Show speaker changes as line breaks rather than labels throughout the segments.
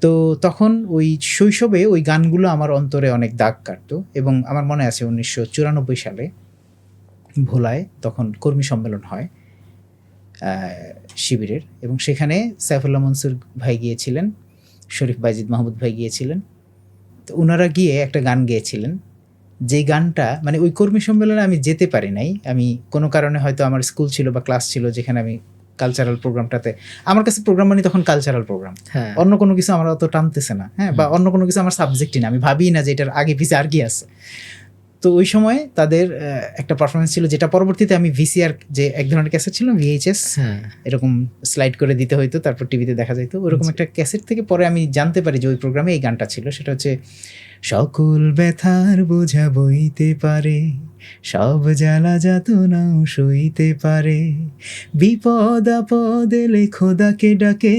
তো তখন ওই শৈশবে ওই গানগুলো আমার অন্তরে অনেক দাগ কাটতো। এবং আমার মনে আছে 1994 সালে ভোলায় তখন কর্মী সম্মেলন হয় শিবিরের, এবং সেখানে সাইফুল্লাহ মনসুর ভাই গিয়েছিলেন, শরীফ বাইজিদ মাহমুদ ভাই গিয়েছিলেন। তো ওনারা গিয়ে একটা গান গেয়েছিলেন, যেই গানটা মানে ওই কর্মী সম্মেলনে আমি যেতে পারি নাই, আমি কোনো কারণে হয়তো আমার স্কুল ছিল বা ক্লাস ছিল যেখানে আমি কালচারাল প্রোগ্রামটাতে, আমার কাছে প্রোগ্রাম মানে তখন কালচারাল প্রোগ্রাম, অন্য কোনো কিছু আমার অত টানতেছে না, হ্যাঁ, বা অন্য কোনো কিছু আমার সাবজেক্টই না, আমি ভাবি না যে এটার আগে পিছিয়ে আর কি আছে। তো ওই সময় তাদের একটা পারফরমেন্স ছিল, যেটা পরবর্তীতে আমি ভিসিআর, যে এক ধরনের ক্যাসেট ছিল ভিএইচএস, এরকম স্লাইড করে দিতে হইতো, তারপর টিভিতে দেখা যাইতো, ওরকম একটা ক্যাসেট থেকে পরে আমি জানতে পারি যে ওই প্রোগ্রামে এই গানটা ছিল। সেটা হচ্ছে সকল ব্যথার বোঝা বইতে পারে, সব জ্বালা যাতনাও সইতে পারে, বিপদ আপদ এলে খোদাকে ডাকে,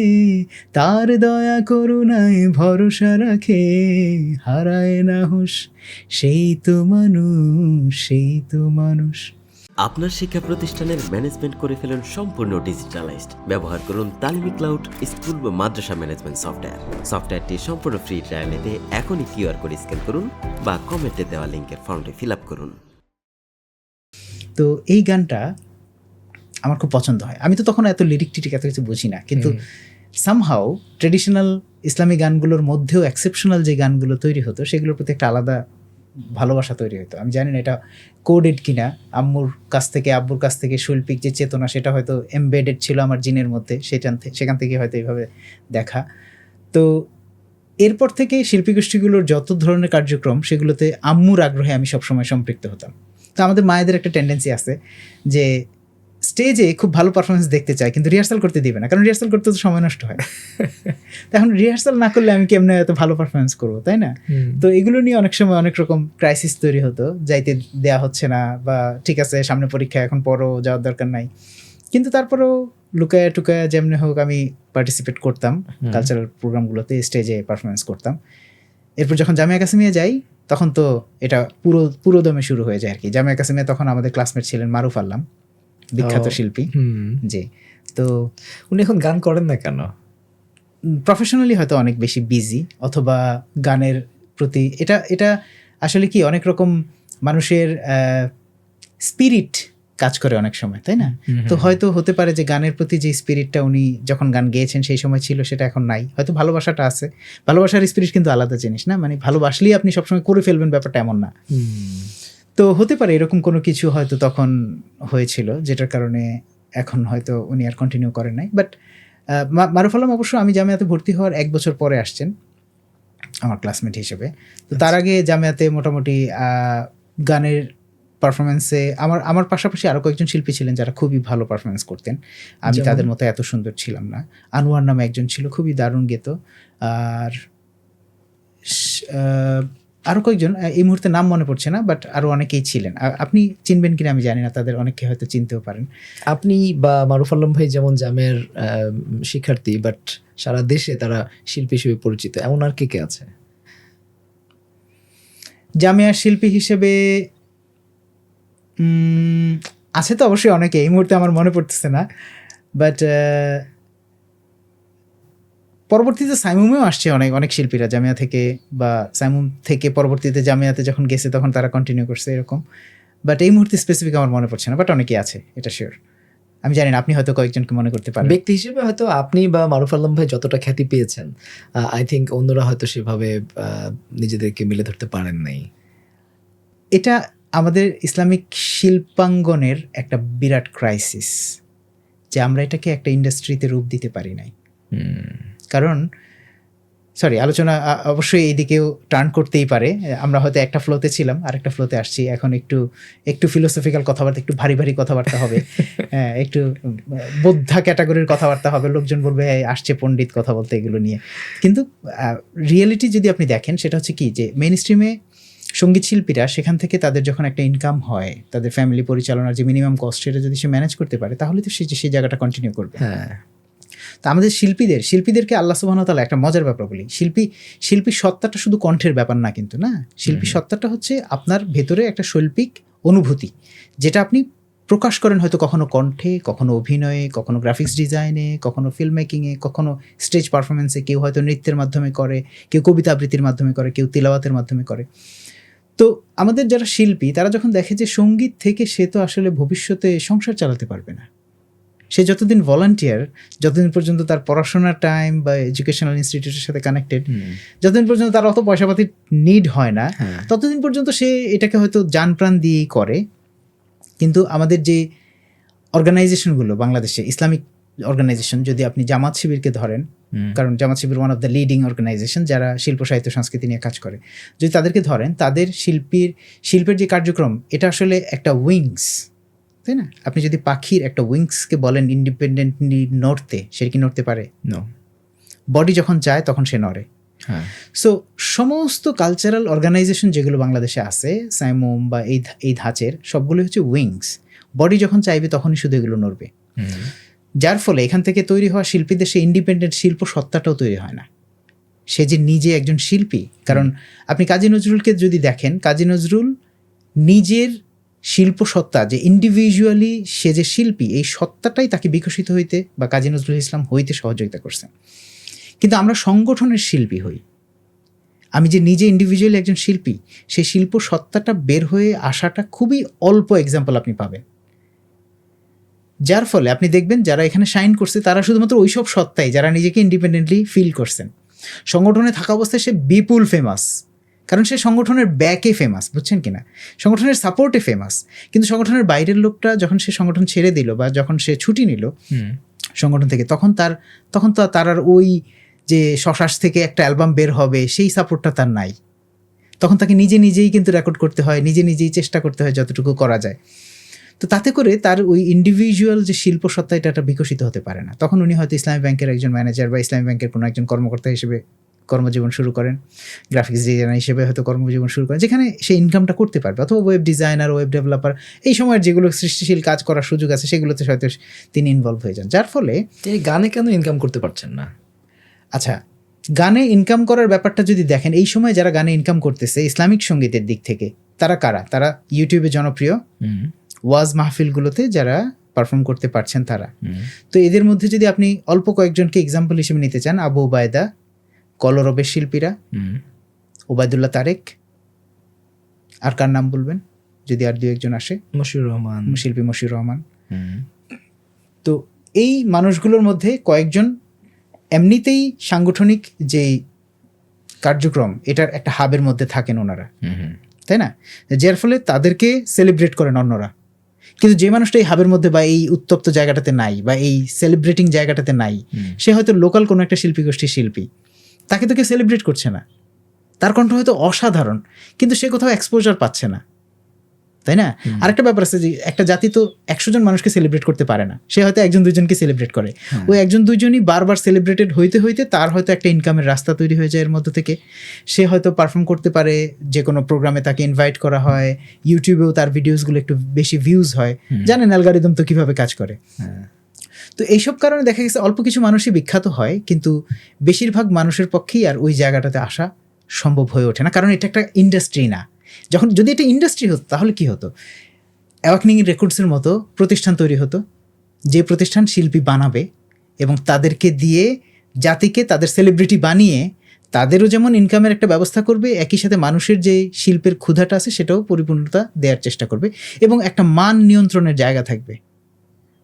তার দয়া করুণায় ভরসা রাখে, হারায় না হুঁশ সেই তো মানুষ, সেই তো মানুষ।
আপনার শিক্ষা প্রতিষ্ঠানের ম্যানেজমেন্ট করে ফেলুন সম্পূর্ণ ডিজিটালাইজড। ব্যবহার করুন তালিমি ক্লাউড স্কুল বা মাদ্রাসা ম্যানেজমেন্ট সফটওয়্যার। সফটওয়্যারটি সম্পূর্ণ ফ্রি ট্রায়াল নিতে এখনই কিউআর কোড স্ক্যান করুন বা কমেন্টে দেওয়া লিঙ্কের ফর্মটি ফিল আপ করুন।
তো এই গানটা আমার খুব পছন্দ হয়। আমি তো তখন এত লিরিক টিরিক এত কিছু বুঝি না, কিন্তু সামহাও ট্রেডিশনাল ইসলামী গানগুলোর মধ্যেও এক্সেপশনাল যে গানগুলো তৈরি হতো সেগুলোর প্রতি একটা আলাদা ভালোবাসা তৈরি হতো। আমি জানি না এটা কোডেড কিনা, আম্মুর কাছ থেকে আব্বুর কাছ থেকে শৈল্পিক যে চেতনা সেটা হয়তো এমবেডেড ছিল আমার জিনের মধ্যে, সেখান থেকে হয়তো এইভাবে দেখা। তো এরপর থেকে শিল্পী গোষ্ঠীগুলোর যত ধরনের কার্যক্রম সেগুলোতে আম্মুর আগ্রহে আমি সবসময় সম্পৃক্ত হতাম। তো আমাদের মায়েদের একটা টেন্ডেন্সি আছে যে স্টেজে খুব ভালো পারফরমেন্স দেখতে চায় কিন্তু রিহার্সাল করতে দিবে না, কারণ রিহার্সাল করতে তো সময় নষ্ট হয়। তো এখন রিহার্সাল না করলে আমি কেমনে এত ভালো পারফরমেন্স করবো, তাই না? তো এগুলো নিয়ে অনেক সময় অনেক রকম ক্রাইসিস তৈরি হতো, যাইতে দেয়া হচ্ছে না, বা ঠিক আছে সামনে পরীক্ষা এখন পড়ো, যাওয়ার দরকার নাই, কিন্তু তারপরেও লুকায়া টুকায়া যেমনি হোক আমি পার্টিসিপেট করতাম কালচারাল প্রোগ্রামগুলোতে, স্টেজে পারফরমেন্স করতাম। এরপর যখন জামিয়া কাসিমিয়া যাই তখন তো এটা পুরো দমে শুরু হয়ে যায় আর কি। জামিয়া কাসিমিয়া তখন আমাদের ক্লাসমেট ছিলেন মারুফ আল্লাম, বিখ্যাত শিল্পী। জি, তো
উনি এখন গান করেন না কেন?
প্রফেশনালি হয়তো অনেক বেশি বিজি, অথবা গানের প্রতি এটা আসলে কি অনেক রকম মানুষের স্পিরিট কাজ করে অনেক সময়, তাই না? তো হয়তো হতে পারে যে গানের প্রতি যে স্পিরিটটা উনি যখন গান গেয়েছেন সেই সময় ছিল সেটা এখন নাই, হয়তো ভালোবাসাটা আছে। ভালোবাসার স্পিরিট কিন্তু আলাদা জিনিস না, মানে ভালোবাসলেই আপনি সবসময় করে ফেলবেন ব্যাপারটা এমন না। তো হতে পারে এরকম কোনো কিছু হয়তো তখন হয়েছিল যেটার কারণে এখন হয়তো উনি আর কন্টিনিউ করেন নাই। বাট মারুফ আলম অবশ্য আমি জামিয়াতে ভর্তি হওয়ার 1 বছর পরে আসছেন আমার ক্লাসমেট হিসেবে। তো তার আগে জামিয়াতে মোটামুটি গানের পারফরমেন্সে আমার পাশাপাশি আরও কয়েকজন শিল্পী ছিলেন যারা খুবই ভালো পারফরমেন্স করতেন। আমি তাদের মতো এত সুন্দর ছিলাম না। আনোয়ার নামে একজন ছিল, খুবই দারুণ গেত। আর আরও কয়েকজন এই মুহূর্তে নাম মনে পড়ছে না, বাট আরও অনেকেই ছিলেন। আপনি চিনবেন কিনা আমি জানি না, তাদের অনেকে হয়তো চিনতেও পারেন।
আপনি বা মারুফ আলম ভাই যেমন জামের শিক্ষার্থী, বাট সারা দেশে তারা শিল্পী হিসেবে পরিচিত, এমন আর কে কে আছে?
জামিয়ার শিল্পী হিসেবে আছে তো অবশ্যই অনেকে, এই মুহূর্তে আমার মনে পড়তেছে না। বাট পরবর্তীতে সাইমুমেও আসছে অনেক শিল্পীরা জামিয়া থেকে, বা সাইমুম থেকে পরবর্তীতে জামিয়াতে যখন গেছে তখন তারা কন্টিনিউ করছে এরকম। বাট এই মুহূর্তে স্পেসিফিক আমার মনে পড়ছে না, বাট অনেকেই আছে, এটা শিওর। আমি জানি না, আপনি হয়তো কয়েকজনকে মনে করতে পারেন।
ব্যক্তি হিসেবে হয়তো আপনি বা মারুফ আলম ভাই যতটা খ্যাতি পেয়েছেন, আই থিঙ্ক অন্যরা হয়তো সেভাবে নিজেদেরকে মিলে ধরতে পারেন নাই।
এটা আমাদের ইসলামিক শিল্পাঙ্গনের একটা বিরাট ক্রাইসিস যে আমরা এটাকে একটা ইন্ডাস্ট্রিতে রূপ দিতে পারি নাই। কারণ আলোচনা অবশ্যই এই দিকেও টার্ন করতেই পারে। আমরা হয়তো একটা ফ্লোতে ছিলাম, আরেকটা ফ্লোতে আসছি। এখন একটু ফিলোসফিক্যাল কথাবার্তা, একটু ভারী কথাবার্তা হবে, একটু বোদ্ধা ক্যাটাগরির কথাবার্তা হবে। লোকজন বলবে আসছে পণ্ডিত কথা বলতে এগুলো নিয়ে। কিন্তু রিয়েলিটি যদি আপনি দেখেন সেটা হচ্ছে কি, যে মেইন স্ট্রিমে সঙ্গীত শিল্পীরা সেখান থেকে তাদের যখন একটা ইনকাম হয়, তাদের ফ্যামিলি পরিচালনার যে মিনিমাম কস্ট সেটা যদি সে ম্যানেজ করতে পারে তাহলে তো সেই জায়গাটা কন্টিনিউ করবে। তো আমাদের শিল্পীদেরকে আল্লাহ সুবহানাহু ওয়া তাআলা একটা মজার ব্যাপার বলি, শিল্পী সত্তাটা শুধু কণ্ঠের ব্যাপার না কিন্তু, না, শিল্পী সত্তাটা হচ্ছে আপনার ভেতরে একটা শৈল্পিক অনুভূতি, যেটা আপনি প্রকাশ করেন হয়তো কখনো কণ্ঠে, কখনো অভিনয়ে, কখনো গ্রাফিক্স ডিজাইনে, কখনো ফিল্ম মেকিংয়ে, কখনো স্টেজ পারফরমেন্সে, কেউ হয়তো নৃত্যের মাধ্যমে করে, কেউ কবিতা আবৃত্তির মাধ্যমে করে, কেউ তিলাওয়াতের মাধ্যমে করে। তো আমাদের যারা শিল্পী তারা যখন দেখে যে সঙ্গীত থেকে সে তো আসলে ভবিষ্যতে সংসার চালাতে পারবে না, সে যতদিন ভলান্টিয়ার, যতদিন পর্যন্ত তার পড়াশোনার টাইম বা এডুকেশনাল ইনস্টিটিউটের সাথে কানেক্টেড, যতদিন পর্যন্ত তার অত পয়সাপাতির নিড হয় না, ততদিন পর্যন্ত সে এটাকে হয়তো জান প্রাণ দিয়েই করে। কিন্তু আমাদের যে অর্গানাইজেশনগুলো বাংলাদেশে, ইসলামিক অর্গানাইজেশন, যদি আপনি জামাত শিবিরকে ধরেন, কারণ Jamaat Shibir one of the leading organisation যারা শিল্প সাহিত্য সংস্কৃতি নিয়ে কাজ করে, যদি তাদেরকে ধরেন, তাদের শিল্পের যে কার্যক্রম এটা আসলে একটা উইংস, তাই না? আপনি যদি পাখির একটা উইংসকে বলেন ইন্ডিপেন্ডেন্টলি নড়তে, সে কি নড়তে পারে? বডি যখন যায় তখন সে নড়ে। সো সমস্ত কালচারাল অর্গানাইজেশন যেগুলো বাংলাদেশে আছে, সাইমোম বা এই ধাঁচের সবগুলো হচ্ছে উইংস। বডি যখন চাইবে তখনই শুধু এগুলো নড়বে। যার ফলে এখান থেকে তৈরি হওয়া শিল্পীদের সে ইন্ডিপেন্ডেন্ট শিল্প সত্তাটাও তৈরি হয় না, সে যে নিজে একজন শিল্পী। কারণ আপনি কাজী নজরুলকে যদি দেখেন, কাজী নজরুল নিজের শিল্প সত্তা, যে ইন্ডিভিজুয়ালি সে যে শিল্পী, এই সত্তাটাই তাকে বিকশিত হইতে বা কাজী নজরুল ইসলাম হইতে সহযোগিতা করছে। কিন্তু আমরা সংগঠনের শিল্পী হই। আমি যে নিজে ইন্ডিভিজুয়ালি একজন শিল্পী, সেই শিল্প সত্তাটা বের হয়ে আসাটা খুবই অল্প এক্সাম্পল আপনি পাবেন। যার ফলে আপনি দেখবেন যারা এখানে শাইন করছে তারা শুধুমাত্র ওইসব সত্তাই যারা নিজেকে ইন্ডিপেন্ডেন্টলি ফিল করছেন। সংগঠনে থাকা অবস্থায় সে বিপুল ফেমাস, কারণ সে সংগঠনের ব্যাকে ফেমাস, বুঝছেন কিনা, সংগঠনের সাপোর্টে ফেমাস। কিন্তু সংগঠনের বাইরের লোকটা যখন সে সংগঠন ছেড়ে দিল বা যখন সে ছুটি নিল সংগঠন থেকে, তখন তো তার আর ওই যে শশাস থেকে একটা অ্যালবাম বের হবে সেই সাপোর্টটা তার নাই। তখন তাকে নিজেই কিন্তু রেকর্ড করতে হয়, নিজেই চেষ্টা করতে হয় যতটুকু করা যায়। তো তাতে করে তার ওই ইন্ডিভিজুয়াল যে শিল্প সত্তা এটা বিকশিত হতে পারে না। তখন উনি হয়তো ইসলামী ব্যাংকের একজন ম্যানেজার বা ইসলামী ব্যাংকের কোনো একজন কর্মকর্তা হিসেবে কর্মজীবন শুরু করেন, গ্রাফিক্স ডিজাইনার হিসেবে হয়তো কর্মজীবন শুরু করেন, যেখানে সে ইনকামটা করতে পারবে, অথবা ওয়েব ডিজাইনার, ওয়েব ডেভেলপার, এই সময়ের যেগুলো সৃষ্টিশীল কাজ করার সুযোগ আছে সেগুলোতে হয়তো তিনি ইনভলভ হয়ে যান। যার ফলে
তিনি গানে কেন ইনকাম করতে পারছেন না?
আচ্ছা, গানে ইনকাম করার ব্যাপারটা যদি দেখেন, এই সময় যারা গানে ইনকাম করতেছে ইসলামিক সঙ্গীতের দিক থেকে, তারা কারা? তারা ইউটিউবে জনপ্রিয়, ওয়াজ মাহফিলগুলোতে যারা পারফর্ম করতে পারছেন তারা। তো এদের মধ্যে যদি আপনি অল্প কয়েকজনকে এক্সাম্পল হিসেবে নিতে চান, আবু ওবায়দা, কলরবের শিল্পীরা, ওবায়দুল্লাহ তারেক, আর কার নাম বলবেন যদি আর দু একজন আসে?
মশিউর রহমান,
শিল্পী মশিউর রহমান। তো এই মানুষগুলোর মধ্যে কয়েকজন এমনিতেই সাংগঠনিক যেই কার্যক্রম এটার একটা হাবের মধ্যে থাকেন ওনারা, তাই না? যার ফলে তাদেরকে সেলিব্রেট করেন অন্যরা। কিন্তু যে মানুষটা এই হাবের মধ্যে বা এই উত্তপ্ত জায়গাটাতে নাই বা এই সেলিব্রেটিং জায়গাটাতে নাই, সে হয়তো লোকাল কোনো একটা শিল্পী গোষ্ঠীর শিল্পী, তাকে তো কেউ সেলিব্রেট করছে না। তার কণ্ঠ হয়তো অসাধারণ, কিন্তু সে কোথাও এক্সপোজার পাচ্ছে না, তাই না? আরেকটা ব্যাপার আছে যে একটা জাতি তো 100 জন মানুষকে সেলিব্রেট করতে পারে না, সে হয়তো 1-2 জনকে সেলিব্রেট করে। ওই 1-2জনই বারবার সেলিব্রেটেড হইতে হইতে তার হয়তো একটা ইনকামের রাস্তা তৈরি হয়ে যায় এর মধ্যে থেকে। সে হয়তো পারফর্ম করতে পারে, যে কোনো প্রোগ্রামে তাকে ইনভাইট করা হয়, ইউটিউবেও তার ভিডিওসগুলো একটু বেশি ভিউজ হয়। জানেন অ্যালগরিদম তো কিভাবে কাজ করে। তো এইসব কারণে দেখা গেছে অল্প কিছু মানুষই বিখ্যাত হয়, কিন্তু বেশিরভাগ মানুষের পক্ষেই আর ওই জায়গাটাতে আসা সম্ভব হয়ে ওঠে না, কারণ এটা একটা ইন্ডাস্ট্রি না। যদি এটা ইন্ডাস্ট্রি হতো তাহলে কি হতো? অ্যাওয়াকনিং রেকর্ডসের মতো প্রতিষ্ঠান তৈরি হতো, যে প্রতিষ্ঠান শিল্পী বানাবে এবং তাদেরকে দিয়ে জাতিকে তাদের সেলিব্রিটি বানিয়ে তাদেরও যেমন ইনকামের একটা ব্যবস্থা করবে, একই সাথে মানুষের যে শিল্পের ক্ষুধাটা আছে সেটাও পরিপূর্ণতা দেওয়ার চেষ্টা করবে, এবং একটা মান নিয়ন্ত্রণের জায়গা থাকবে।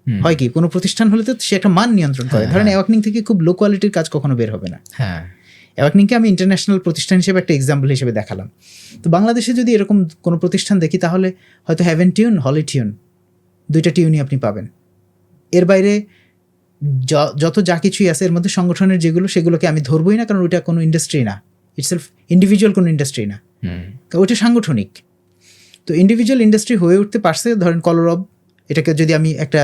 হয় কি, কোনো প্রতিষ্ঠান হলে তো সে একটা মান নিয়ন্ত্রণ করে। ধরেন অ্যাওয়াকনিং থেকে খুব লো কোয়ালিটির কাজ কখনো বের হবে না। অ্যাওয়াকনিংকে আমি ইন্টারন্যাশনাল প্রতিষ্ঠান হিসেবে একটা এক্সাম্পল হিসেবে দেখালাম। তো বাংলাদেশে যদি এরকম কোনো প্রতিষ্ঠান দেখি, তাহলে হয়তো হ্যাভেন টিউন, হলি টিউন, 2টা টিউনই আপনি পাবেন। এর বাইরে যত যা কিছুই আছে এর মধ্যে সংগঠনের যেগুলো, সেগুলোকে আমি ধরবই না, কারণ ওইটা কোনো ইন্ডাস্ট্রি না, ইটসেলফ ইন্ডিভিজুয়াল কোনো ইন্ডাস্ট্রি না, ওইটা সাংগঠনিক। তো ইন্ডিভিজুয়াল ইন্ডাস্ট্রি হয়ে উঠতে পারছে। ধরেন কলরব, এটাকে যদি আমি একটা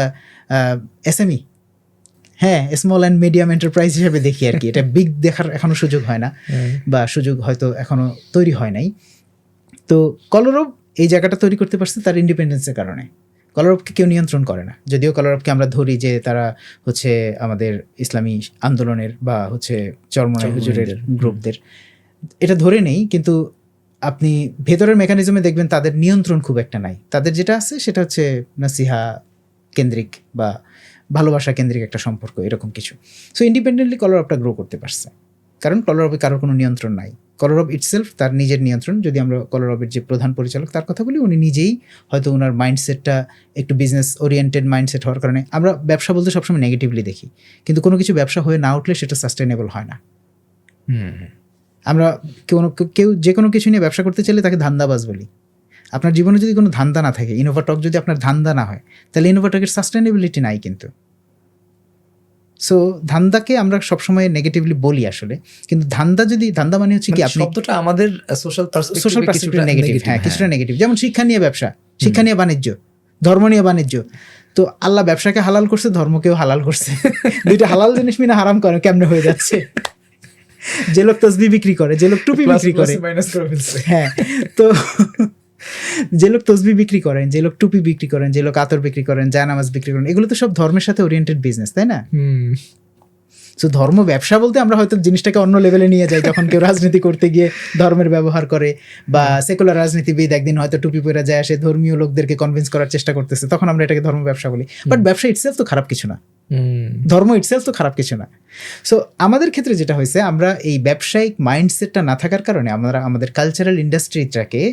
SME, small and medium enterprise হিসেবে দেখি আর কি, এটা বিগ দেখার এখনো সুযোগ হয় না, বা সুযোগ হয়তো এখনো তৈরি হয় নাই। তো কলরব এই জায়গাটা তৈরি করতে পারছে তার ইন্ডিপেন্ডেন্সের কারণে। কলরবকে কেউ নিয়ন্ত্রণ করে না, যদিও কলরবকে আমরা ধরি যে তারা হচ্ছে আমাদের ইসলামী আন্দোলনের বা হচ্ছে চরমনাই হুজুরের গ্রুপদের, এটা ধরে নেই। কিন্তু আপনি ভেতরের মেকানিজমে দেখবেন তাদের নিয়ন্ত্রণ খুব একটা নাই। তাদের যেটা আছে সেটা হচ্ছে নাসিহা কেন্দ্রিক বা ভালোবাসা কেন্দ্রিক একটা সম্পর্ক, এরকম কিছু। সো ইন্ডিপেন্ডেন্টলি কলরবটা গ্রো করতে পারছে, কারণ কলরবে কারোর কোনো নিয়ন্ত্রণ নাই। কলরব ইটসেলফ তার নিজের নিয়ন্ত্রণ। যদি আমরা কলরবের যে প্রধান পরিচালক তার কথা বলি, উনি নিজেই হয়তো ওনার মাইন্ডসেটটা একটু বিজনেস ওরিয়েন্টেড মাইন্ডসেট হওয়ার কারণে, আমরা ব্যবসা বলতে সবসময় নেগেটিভলি দেখি, কিন্তু কোনো কিছু ব্যবসা হয়ে না উঠলে সেটা সাস্টেনেবল হয় না। আমরা কেউ যে কোনো কিছু নিয়ে ব্যবসা করতে চাইলে তাকে ধান্দাবাজ বলি। আপনার জীবনে যদি কোনো ধান্দা না থাকে, ইনোভাটক যদি আপনার ধান্দা না হয়, তাহলে ইনোভাটকের সাস্টেনেবিলিটি নাই কিন্তু। সো ধান্দাকে আমরা সবসময় নেগেটিভলি বলি আসলে, কিন্তু ধান্দা মানে হচ্ছে কি, আপনি
শব্দটা আমাদের সোশ্যাল
পার্সপেক্টিভ নেগেটিভ, হ্যাঁ কিছুটা নেগেটিভ। যেমন শিক্ষা নিয়ে ব্যবসা, শিক্ষা নিয়ে বাণিজ্য, ধর্ম নিয়ে বাণিজ্য। তো আল্লাহ ব্যবসাকে হালাল করছে, ধর্মকেও হালাল করছে। দুইটা হালাল জিনিস মিনা হারাম করে কেমনে হয়ে যাচ্ছে? যে লোক তসবি বিক্রি করে, যে লোক টুপি বিক্রি করে, হ্যাঁ, তো যে লোক তসবি বিক্রি করেন, যে লোক টুপি বিক্রি করেন, যে লোক আতর বিক্রি করেন, জায়নামাজ বিক্রি করেন, এগুলো তো সব ধর্মের সাথে ওরিয়েন্টেড বিজনেস, তাই না? সো ধর্ম ব্যবসা বলতে আমরা হয়তো জিনিসটাকে অন্য লেভেলে নিয়ে যাই। যখন কেউ রাজনীতি করতে গিয়ে ধর্মের ব্যবহার করে, বা সেকুলার রাজনীতিবিদ একদিন হয়তো টুপি পরে যায়, আসে ধর্মীয় লোকদেরকে কনভিন্স করার চেষ্টা করতেছে, তখন আমরা এটাকে ধর্ম ব্যবসা বলি। বাট ব্যবসা ইটসেলফ তো খারাপ কিছু না, ধর্ম ইটসেলফ তো খারাপ কিছু না। সো আমাদের ক্ষেত্রে যেটা হয়েছে, আমরা এই ব্যবসায়িক মাইন্ডসেটটা না থাকার কারণে আমরা আমাদের কালচারাল ইন্ডাস্ট্রিটাকে,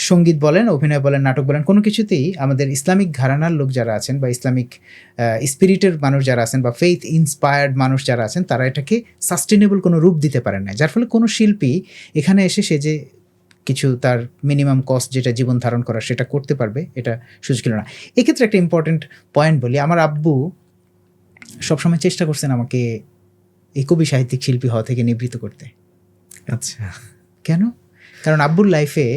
সঙ্গীত বলেন, অভিনয় বলেন, নাটক বলেন, কোনো কিছুতেই আমাদের ইসলামিক ঘরানার লোক যারা আছেন, বা ইসলামিক স্পিরিটের মানুষ যারা আছেন, বা ফেইথ ইন্সপায়ার্ড মানুষ যারা আছেন, তারা এটাকে সাস্টেনেবল কোনো রূপ দিতে পারেন না। যার ফলে কোনো শিল্পী এখানে এসে সে যে কিছু তার মিনিমাম কস্ট যেটা জীবন ধারণ করার সেটা করতে পারবে, এটা সুযোগ ছিল না। এক্ষেত্রে একটা ইম্পর্টেন্ট পয়েন্ট বলি, আমার আব্বু সবসময় চেষ্টা করছেন আমাকে এই কবি সাহিত্যিক শিল্পী হওয়া থেকে নিবৃত্ত করতে।
আচ্ছা,
কেন? কারণ আব্বুর লাইফে,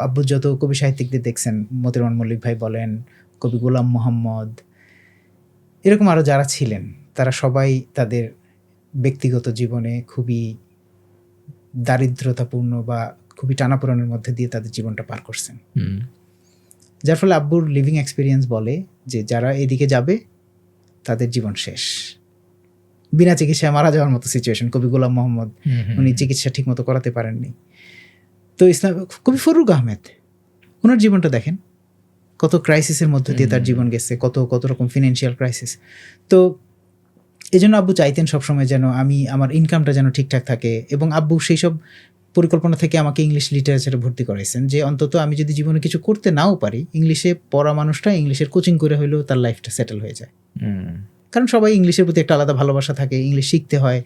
আব্বুর যত কবি সাহিত্যিকদের দেখছেন, মতিউর রহমান মল্লিক ভাই বলেন, কবি গোলাম মোহাম্মদ, এরকম আরও যারা ছিলেন, তারা সবাই তাদের ব্যক্তিগত জীবনে খুবই দারিদ্রতাপূর্ণ বা খুবই টানাপোড়েনের মধ্যে দিয়ে তাদের জীবনটা পার করছেন। যার ফলে আব্বুর লিভিং এক্সপিরিয়েন্স বলে যে যারা এদিকে যাবে তাদের জীবন শেষ, বিনা চিকিৎসায় মারা যাওয়ার মতো সিচুয়েশন। কবি গোলাম মোহাম্মদ, উনি চিকিৎসা ঠিক মতো করাতে পারেননি। তো কবি ফরুক আহমেদ, ওনার জীবনটা দেখেন, কত ক্রাইসিসের মধ্যে দিয়ে তার জীবন গেছে, কত রকম ফিনান্সিয়াল ক্রাইসিস। তো এই জন্য আব্বু চাইতেন সবসময় যেন আমার ইনকামটা যেন ঠিকঠাক থাকে, এবং আব্বু সেই সব পরিকল্পনা থেকে আমাকে ইংলিশ লিটারেচারে ভর্তি করাইছেন, যে অন্তত আমি যদি জীবনে কিছু করতে নাও পারি, ইংলিশে পড়া মানুষটা ইংলিশের কোচিং করে হলেও তার লাইফটা সেটেল হয়ে যায়। কারণ সবাই ইংলিশের প্রতি একটা আলাদা ভালোবাসা থাকে, ইংলিশ শিখতে হয়,